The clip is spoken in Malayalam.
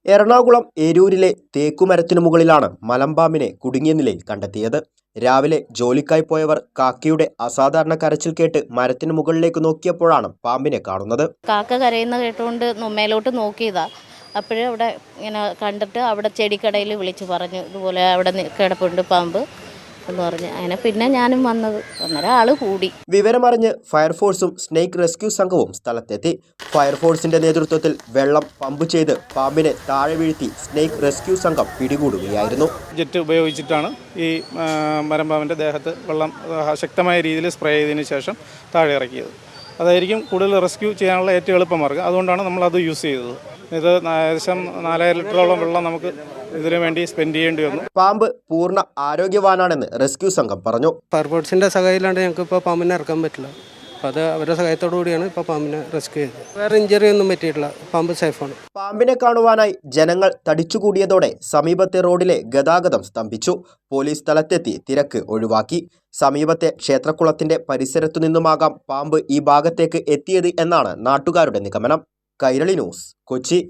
എറണാകുളം ഏരൂരിലെ തേക്കുമരത്തിനു മുകളിലാണ് മലമ്പാമ്പിനെ കുടുങ്ങിയ നിലയിൽ കണ്ടെത്തിയത്. രാവിലെ ജോലിക്കായി പോയവർ കാക്കയുടെ അസാധാരണ കരച്ചിൽ കേട്ട് മരത്തിനു മുകളിലേക്ക് നോക്കിയപ്പോഴാണ് പാമ്പിനെ കാണുന്നത്. കാക്ക കരയുന്ന കേട്ടുകൊണ്ട് മേലോട്ട് നോക്കിയതാ. അപ്പോഴേ അവിടെ ഇങ്ങനെ കണ്ടിട്ട് അവിടെ ചെടിക്കടയിൽ വിളിച്ച് പറഞ്ഞു, ഇതുപോലെ അവിടെ കിടപ്പുണ്ട് പാമ്പ് എന്ന് പറഞ്ഞ്. അങ്ങനെ പിന്നെ ഞാനും വന്നത്. അന്നേരം ആള് കൂടി. വിവരമറിഞ്ഞ് ഫയർഫോഴ്സും സ്നേക്ക് റെസ്ക്യൂ സംഘവും സ്ഥലത്തെത്തി. ഫയർഫോഴ്സിന്റെ നേതൃത്വത്തിൽ വെള്ളം പമ്പ് ചെയ്ത് പാമ്പിനെ താഴെ വീഴ്ത്തി സ്നേക്ക് റെസ്ക്യൂ സംഘം പിടികൂടുകയായിരുന്നു. ജെറ്റ് ഉപയോഗിച്ചിട്ടാണ് ഈ മരമ്പാമ്പിൻ്റെ ദേഹത്ത് വെള്ളം ശക്തമായ രീതിയിൽ സ്പ്രേ ചെയ്തതിന് ശേഷം താഴെ ഇറക്കിയത്. അതായിരിക്കും കൂടുതൽ റെസ്ക്യൂ ചെയ്യാനുള്ള ഏറ്റവും എളുപ്പമാർഗ്ഗം. അതുകൊണ്ടാണ് നമ്മളത് യൂസ് ചെയ്തത്. ഇത് ഏകദേശം 4000 ലിറ്ററോളം വെള്ളം നമുക്ക് ഇതിനു വേണ്ടി സ്പെൻഡ് ചെയ്യേണ്ടി വന്നു. പാമ്പ് പൂർണ്ണ ആരോഗ്യവാനാണെന്ന് റെസ്ക്യൂ സംഘം പറഞ്ഞു. ഫയർഫോഴ്സിൻ്റെ സഹായമില്ലാണ്ട് ഞങ്ങൾക്ക് ഇപ്പോൾ പാമ്പിനെ ഇറക്കാൻ പറ്റില്ല. അപ്പോൾ അത് അവരുടെ സഹായത്തോടു കൂടിയാണ് ഇപ്പോൾ പാമ്പിനെ റെസ്ക്യൂ ചെയ്തത്. വേറെ ഇഞ്ചറി ഒന്നും പറ്റിയിട്ടില്ല. പാമ്പ് സേഫാണ്. പാമ്പിനെ കാണുവാനായി ജനങ്ങൾ തടിച്ചുകൂടിയതോടെ സമീപത്തെ റോഡിലെ ഗതാഗതം സ്തംഭിച്ചു. പോലീസ് സ്ഥലത്തെത്തി തിരക്ക് ഒഴിവാക്കി. സമീപത്തെ ക്ഷേത്രക്കുളത്തിന്റെ പരിസരത്തു നിന്നുമാകാം പാമ്പ് ഈ ഭാഗത്തേക്ക് എത്തിയത് എന്നാണ് നാട്ടുകാരുടെ നിഗമനം. കൈരളി ന്യൂസ്, കൊച്ചി.